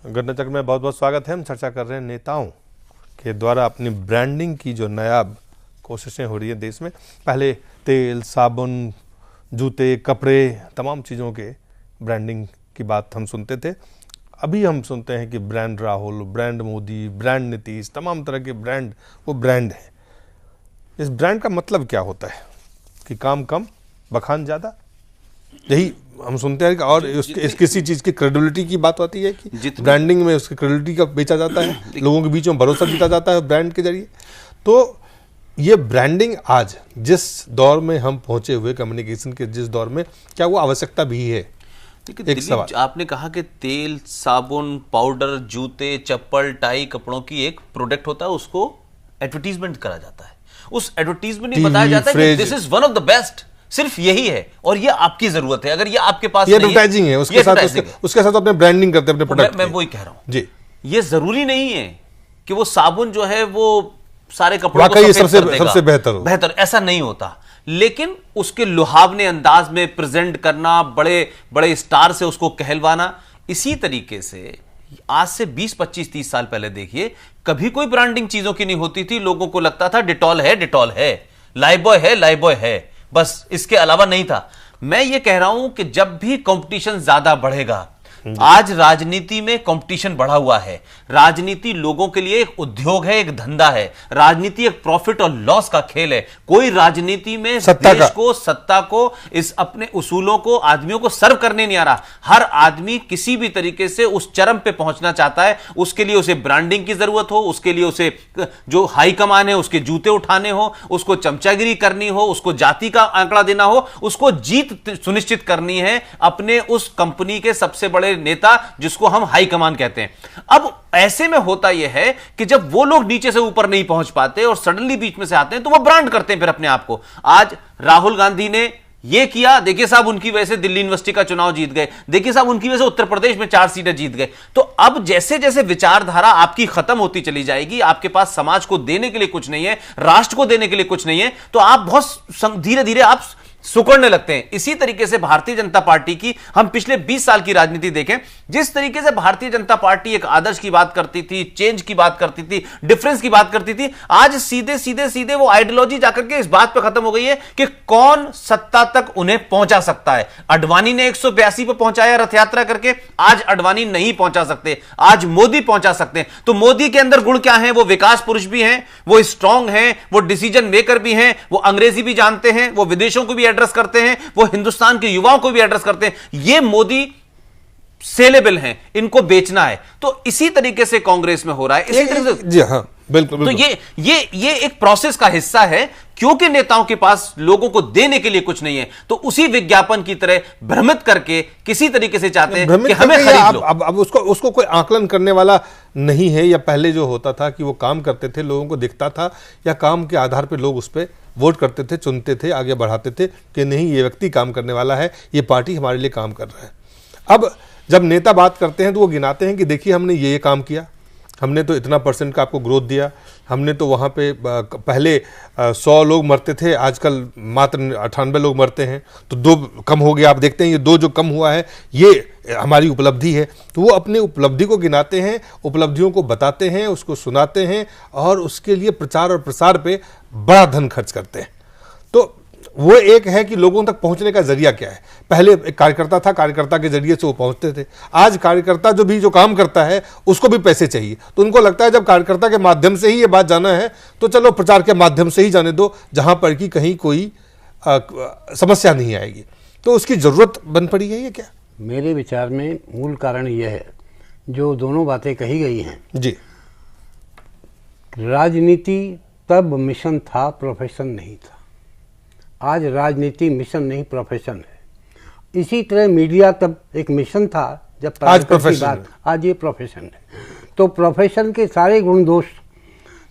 घटना चक्र में बहुत बहुत स्वागत है। हम चर्चा कर रहे हैं नेताओं के द्वारा अपनी ब्रांडिंग की जो नायाब कोशिशें हो रही है देश में। पहले तेल, साबुन, जूते, कपड़े, तमाम चीज़ों के ब्रांडिंग की बात हम सुनते थे। अभी हम सुनते हैं कि brand Rahul, brand Modi, brand Nitish, तमाम तरह के ब्रांड, वो ब्रांड है। इस ब्रांड का मतलब क्या होता है कि काम कम बखान ज़्यादा, यही हम सुनते हैं। और किसी चीज़ की क्रेडिबिलिटी की बात आती है कि ब्रांडिंग में उसकी क्रेडिबिलिटी का बेचा जाता है, लोगों के बीच में भरोसा जीता जाता है ब्रांड के जरिए। तो ये ब्रांडिंग आज जिस दौर में हम पहुंचे हुए, कम्युनिकेशन के जिस दौर में, क्या वो आवश्यकता भी है? एक सवाल आपने कहा कि तेल, साबुन, पाउडर, जूते, चप्पल, टाई, कपड़ों की एक प्रोडक्ट होता है, उसको एडवर्टीजमेंट करा जाता है। उस एडवर्टीजमेंट में बताया जाता है कि this is one of the best, सिर्फ यही है और ये आपकी जरूरत है। अगर ये आपके पास ये एडवर्टाइजिंग है, उसके साथ अपने ब्रांडिंग करते हैं अपने प्रोडक्ट। मैं वही कह रहा हूं जी, ये जरूरी नहीं है कि वो साबुन जो है वो सारे कपड़ों को सबसे बेहतर, ऐसा नहीं होता। लेकिन उसके लुभावने अंदाज में प्रेजेंट करना, बड़े बड़े स्टार से उसको कहलवाना, इसी तरीके से आज से 20, 25, 30 साल पहले देखिए, कभी कोई ब्रांडिंग चीजों की नहीं होती थी। लोगों को लगता था डिटॉल है, लाइबॉय है, बस इसके अलावा नहीं था। मैं ये कह रहा हूं कि जब भी कंपटीशन ज्यादा बढ़ेगा, आज राजनीति में कंपटीशन बढ़ा हुआ है। राजनीति लोगों के लिए एक उद्योग है, एक धंधा है। राजनीति एक प्रॉफिट और लॉस का खेल है। कोई राजनीति में सत्ता को इस अपने उसूलों को, आदमियों को सर्व करने नहीं आ रहा। हर आदमी किसी भी तरीके से उस चरम पे पहुंचना चाहता है। उसके लिए उसे ब्रांडिंग की जरूरत हो, उसके लिए उसे जो हाई कमान है उसके जूते उठाने हो, उसको चमचागिरी करनी हो, उसको जाति का आंकड़ा देना हो, उसको जीत सुनिश्चित करनी है अपने उस कंपनी के सबसे बड़े नेता, जिसको हम हाई कमान कहते हैं। अब ऐसे में होता यह है कि जब वो लोग नीचे से ऊपर नहीं पहुंच पाते और सडनली बीच में से आते हैं, तो वो ब्रांड करते हैं फिर अपने आप को। आज राहुल गांधी ने ये किया, देखिए साहब उनकी वजह से दिल्ली यूनिवर्सिटी का चुनाव जीत गए, देखिए साहब उनकी वजह से उत्तर प्रदेश में 4 सीटें जीत गए। तो अब जैसे जैसे विचारधारा आपकी खत्म होती चली जाएगी, आपके पास समाज को देने के लिए कुछ नहीं है, राष्ट्र को देने के लिए कुछ नहीं है, तो आप बहुत धीरे धीरे आप सुकड़ने लगते हैं। इसी तरीके से भारतीय जनता पार्टी की हम पिछले 20 साल की राजनीति देखें, जिस तरीके से भारतीय जनता पार्टी एक आदर्श की बात करती थी, चेंज की बात करती थी, डिफरेंस की बात करती थी, आज सीधे वो आइडियोलॉजी जाकर के इस बात पर खत्म हो गई है कि कौन सत्ता तक उन्हें पहुंचा सकता है। अडवाणी ने 182 पर पहुंचाया रथ यात्रा करके, आज अडवाणी नहीं पहुंचा सकते, आज मोदी पहुंचा सकते हैं। तो मोदी के अंदर गुण क्या है? वो विकास पुरुष भी हैं, वो स्ट्रांग हैं, वो डिसीजन मेकर भी हैं, वो अंग्रेजी भी जानते हैं, वो विदेशों को भी एड्रेस करते हैं, वो हिंदुस्तान के युवाओं को भी एड्रेस करते हैं। ये मोदी सेलेबल हैं, इनको बेचना है। तो इसी तरीके से कांग्रेस में हो रहा है। इसी तरीके से जी हाँ, बिल्कुल। तो ये एक प्रोसेस का हिस्सा है, क्योंकि नेताओं के पास लोगों को देने के लिए कुछ नहीं है, तो उसी विज्ञापन की तरह भ्रमित करके किसी तरीके से चाहते हैं कि हमें खरीद लो। अब उसको कोई आकलन करने वाला नहीं है। या पहले जो होता था कि वो काम करते थे, लोगों को दिखता था, या काम के आधार पर लोग उस पर वोट करते थे, चुनते थे, आगे बढ़ाते थे कि नहीं ये व्यक्ति काम करने वाला है, ये पार्टी हमारे लिए काम कर रहा है। अब जब नेता बात करते हैं तो वो गिनाते हैं कि देखिए हमने ये काम किया, हमने तो इतना % का आपको ग्रोथ दिया, हमने तो वहाँ पे पहले 100 लोग मरते थे, आजकल मात्र 98 लोग मरते हैं, तो 2 कम हो गया। आप देखते हैं ये 2 जो कम हुआ है ये हमारी उपलब्धि है। तो वो अपने उपलब्धि को गिनाते हैं, उपलब्धियों को बताते हैं, उसको सुनाते हैं और उसके लिए प्रचार और प्रसार पे बड़ा धन खर्च करते हैं। तो वो एक है कि लोगों तक पहुंचने का जरिया क्या है। पहले एक कार्यकर्ता था, कार्यकर्ता के जरिए से वो पहुंचते थे। आज कार्यकर्ता जो काम करता है उसको भी पैसे चाहिए, तो उनको लगता है जब कार्यकर्ता के माध्यम से ही ये बात जाना है तो चलो प्रचार के माध्यम से ही जाने दो, जहां पर कि कहीं कोई समस्या नहीं आएगी। तो उसकी जरूरत बन पड़ी है ये क्या? मेरे विचार में मूल कारण यह है, जो दोनों बातें कही गई हैं जी। राजनीति तब मिशन था, प्रोफेशन नहीं था। आज राजनीति मिशन नहीं, प्रोफेशन है। इसी तरह मीडिया तब एक मिशन था, जब आज प्रोफेशन है। आज ये प्रोफेशन है। तो प्रोफेशन के सारे गुण दोष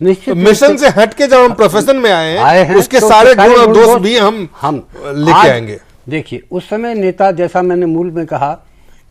निश्चित, तो मिशन से हट के जब हम प्रोफेशन में आए हैं उसके तो सारे गुण और दोष भी हम लेके आएंगे। देखिए, उस समय नेता, जैसा मैंने मूल में कहा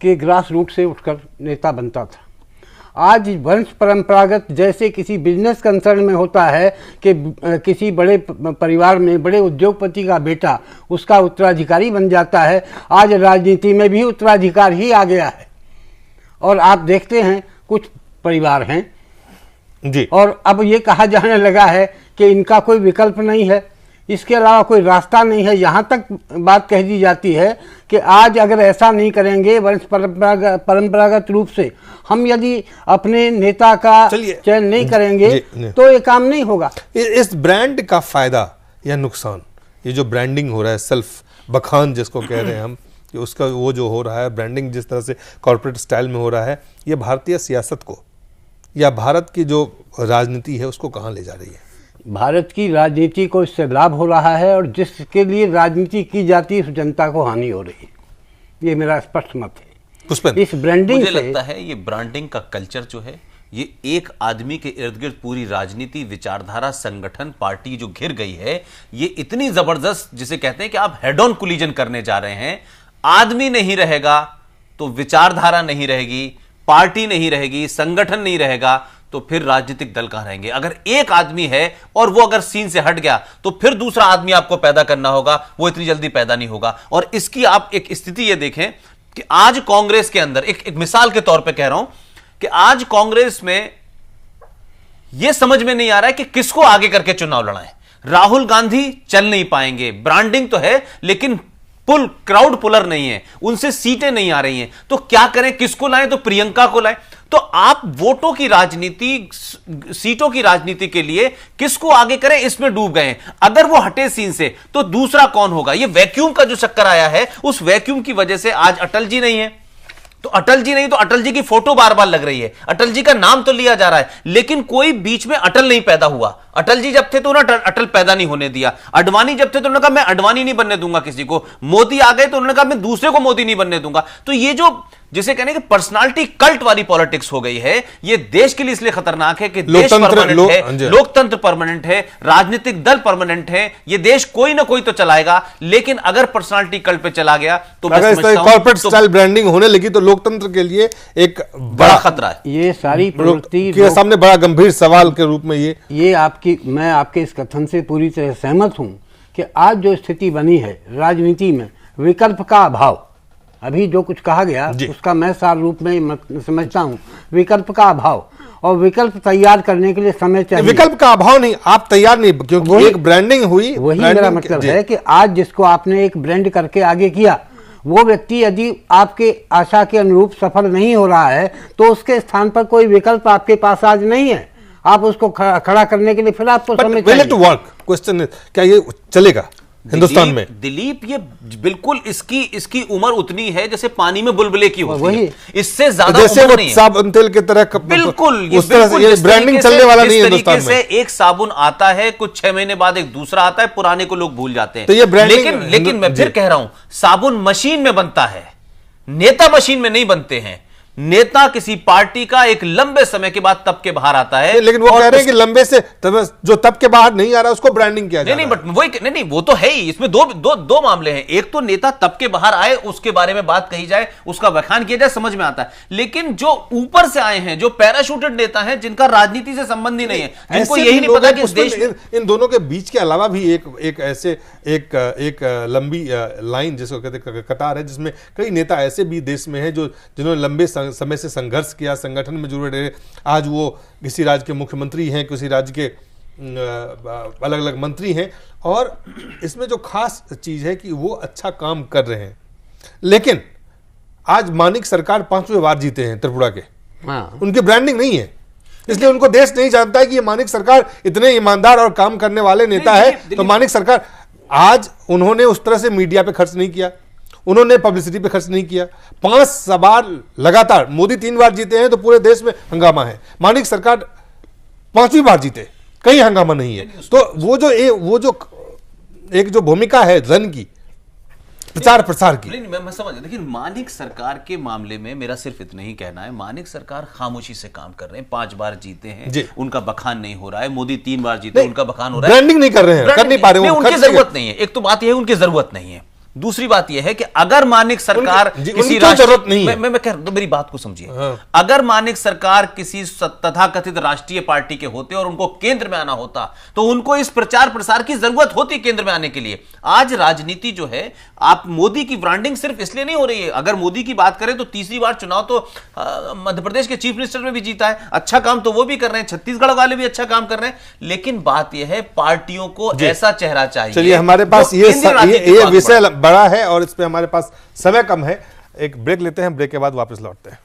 कि ग्रास रूट से उठकर नेता बनता था। आज वंश परंपरागत जैसे किसी बिजनेस कंसर्न में होता है कि किसी बड़े परिवार में बड़े उद्योगपति का बेटा उसका उत्तराधिकारी बन जाता है, आज राजनीति में भी उत्तराधिकार ही आ गया है। और आप देखते हैं कुछ परिवार हैं जी। और अब ये कहा जाने लगा है कि इनका कोई विकल्प नहीं है, इसके अलावा कोई रास्ता नहीं है। यहाँ तक बात कह दी जाती है कि आज अगर ऐसा नहीं करेंगे वंश परंपरागत रूप से हम यदि अपने नेता का चयन नहीं करेंगे तो ये काम नहीं होगा। इस ब्रांड का फायदा या नुकसान, ये जो ब्रांडिंग हो रहा है, सेल्फ बखान जिसको कह रहे हैं हम, कि उसका वो जो हो रहा है ब्रांडिंग जिस तरह से कॉर्पोरेट स्टाइल में हो रहा है, ये भारतीय सियासत को या भारत की जो राजनीति है उसको कहाँ ले जा रही है? भारत की राजनीति को इससे लाभ हो रहा है और जिसके लिए राजनीति की जाती है उस जनता को हानि हो रही है। ये मेरा स्पष्ट मत है। पुष्पेंद्र, इस ब्रांडिंग मुझे लगता है ये ब्रांडिंग का कल्चर जो है ये एक आदमी के इर्द गिर्द पूरी राजनीति, विचारधारा, संगठन, पार्टी जो घिर गई है, ये इतनी जबरदस्त, जिसे कहते हैं कि आप हेड ऑन कोलिजन करने जा रहे हैं। आदमी नहीं रहेगा तो विचारधारा नहीं रहेगी, पार्टी नहीं रहेगी, संगठन नहीं रहेगा, तो फिर राजनीतिक दल कहां रहेंगे? अगर एक आदमी है और वो अगर सीन से हट गया तो फिर दूसरा आदमी आपको पैदा करना होगा, वो इतनी जल्दी पैदा नहीं होगा। और इसकी आप एक स्थिति ये देखें कि आज कांग्रेस के अंदर एक मिसाल के तौर पे कह रहा हूं कि आज कांग्रेस में यह समझ में नहीं आ रहा है कि किसको आगे करके चुनाव लड़ाएं। राहुल गांधी चल नहीं पाएंगे, ब्रांडिंग तो है लेकिन क्राउड पुलर नहीं है, उनसे सीटें नहीं आ रही हैं, तो क्या करें? किसको लाएं? तो प्रियंका को लाएं। तो आप वोटों की राजनीति, सीटों की राजनीति के लिए किसको आगे करें, इसमें डूब गए हैं। अगर वो हटे सीन से तो दूसरा कौन होगा? ये वैक्यूम का जो चक्कर आया है, उस वैक्यूम की वजह से आज अटल जी नहीं है, तो अटल जी नहीं तो अटल जी की फोटो बार बार लग रही है, अटल जी का नाम तो लिया जा रहा है, लेकिन कोई बीच में अटल नहीं पैदा हुआ। अटल जी जब थे तो उन्होंने अटल पैदा नहीं होने दिया। अडवाणी जब थे तो उन्होंने कहा मैं अडवाणी नहीं बनने दूंगा किसी को। मोदी आ गए तो उन्होंने कहा मैं दूसरे को मोदी नहीं बनने दूंगा। तो ये जो जिसे कहने की पर्सनालिटी कल्ट वाली पॉलिटिक्स हो गई है, ये देश के लिए इसलिए खतरनाक है कि देश परमानेंट है, लोकतंत्र परमानेंट है, राजनीतिक दल परमानेंट है, ये देश कोई ना कोई तो चलाएगा। लेकिन अगर पर्सनालिटी कल्ट पे चला गया तो कॉर्पोरेट स्टाइल ब्रांडिंग होने लगी तो लोकतंत्र के लिए एक बड़ा खतरा है। ये सारी प्रवृत्ति के सामने बड़ा गंभीर सवाल के रूप में ये मैं आपके इस कथन से पूरी तरह सहमत हूं कि आज जो स्थिति बनी है राजनीति में, विकल्प का अभाव, अभी जो कुछ कहा गया उसका मैं सार रूप में समझता हूं, विकल्प का अभाव, और विकल्प तैयार करने के लिए समय चाहिए। विकल्प का अभाव नहीं, आप तैयार नहीं, क्योंकि एक ब्रांडिंग हुई। वही मेरा मतलब है कि आज जिसको आपने एक ब्रांड करके आगे किया, वो व्यक्ति यदि आपके आशा के अनुरूप सफल नहीं हो रहा है तो उसके स्थान पर कोई विकल्प आपके पास आज नहीं है। आप उसको खड़ा करने के लिए फिर आपको समय चाहिए। टू वर्क क्वेश्चन, क्या ये चलेगा हिंदुस्तान में? दिलीप, ये बिल्कुल इसकी उम्र उतनी है जैसे पानी में बुलबुले की होती है, इससे ज्यादा उम्र नहीं है। साबुन तेल की तरह बिल्कुल उस तरह से ये ब्रांडिंग चलने वाला नहीं है हिंदुस्तान में। एक साबुन आता है, कुछ 6 महीने बाद एक दूसरा आता है, पुराने को लोग भूल जाते हैं। तो ये ब्रांडिंग, लेकिन मैं फिर कह रहा हूं, साबुन मशीन में बनता है, नेता मशीन में नहीं बनते हैं। नेता किसी पार्टी का एक लंबे समय के बाद तब के बाहर आता है, लेकिन वो कह रहे हैं कि लंबे से जो तब के बाहर नहीं आ रहा उसको ब्रांडिंग किया जाए। नहीं, बट वही नहीं, वो तो है ही। इसमें दो मामले हैं। एक तो नेता तब के बाहर आए, उसके बारे में बात कही जाए, उसका व्याख्यान किया जाए, समझ में आता है। लेकिन जो ऊपर से आए हैं, जो पैराशूटेड नेता हैं, जिनका राजनीति से संबंध ही नहीं है, जिनको यही नहीं पता कि इस देश इन दोनों के बीच के अलावा भी एक लंबी लाइन जिसको कहते हैं कतार है, जिसमें कई नेता ऐसे भी देश में हैं जो जिन्होंने लंबे समय से संघर्ष किया, संगठन में जुड़े रहे। आज वो किसी राज्य के मुख्यमंत्री हैं, किसी राज्य के अलग अलग मंत्री हैं, और इसमें जो खास चीज है कि वो अच्छा काम कर रहे हैं। लेकिन आज मानिक सरकार 5वीं बार जीते हैं त्रिपुरा के, उनकी ब्रांडिंग नहीं है, इसलिए उनको देश नहीं जानता है कि ये मानिक सरकार इतने ईमानदार और काम करने वाले नेता है। तो मानिक सरकार, आज उन्होंने उस तरह से मीडिया पे खर्च नहीं किया, उन्होंने पब्लिसिटी पे खर्च नहीं किया। 5 बार लगातार, मोदी 3 बार जीते हैं तो पूरे देश में हंगामा है। मानिक सरकार 5वीं बार जीते, कहीं हंगामा नहीं है। तो वो जो एक जो भूमिका है जन की, प्रचार प्रसार की, मैं समझ। लेकिन मानिक सरकार के मामले में मेरा सिर्फ इतना ही कहना है, मानिक सरकार खामोशी से काम कर रहे हैं। 5 बार जीते हैं, उनका बखान नहीं हो रहा है। मोदी 3 बार जीते, उनका बखान हो रहा है। ब्रांडिंग नहीं कर रहे हैं, कर नहीं पा रहे, उनकी जरूरत नहीं है। एक तो बात यह है, उनकी जरूरत नहीं है। दूसरी बात यह है कि अगर मानिक सरकार उनकी जरूरत नहीं है। मैं कह रहा हूं, मेरी बात को समझिए। हाँ। अगर मानिक सरकार किसी तथाकथित राष्ट्रीय पार्टी के होते और उनको केंद्र में आना होता तो उनको इस प्रचार प्रसार की जरूरत होती केंद्र में आने के लिए। आज राजनीति जो है, आप मोदी की ब्रांडिंग सिर्फ इसलिए नहीं हो रही है। अगर मोदी की बात करें तो तीसरी बार चुनाव तो मध्य प्रदेश के चीफ मिनिस्टर में भी जीता है, अच्छा काम तो वो भी कर रहे हैं, छत्तीसगढ़ वाले भी अच्छा काम कर रहे हैं। लेकिन बात यह है पार्टियों को ऐसा चेहरा चाहिए। चलिए, हमारे पास ये विषय बड़ा है और इस पे हमारे पास समय कम है। एक ब्रेक लेते हैं, ब्रेक के बाद वापस लौटते हैं।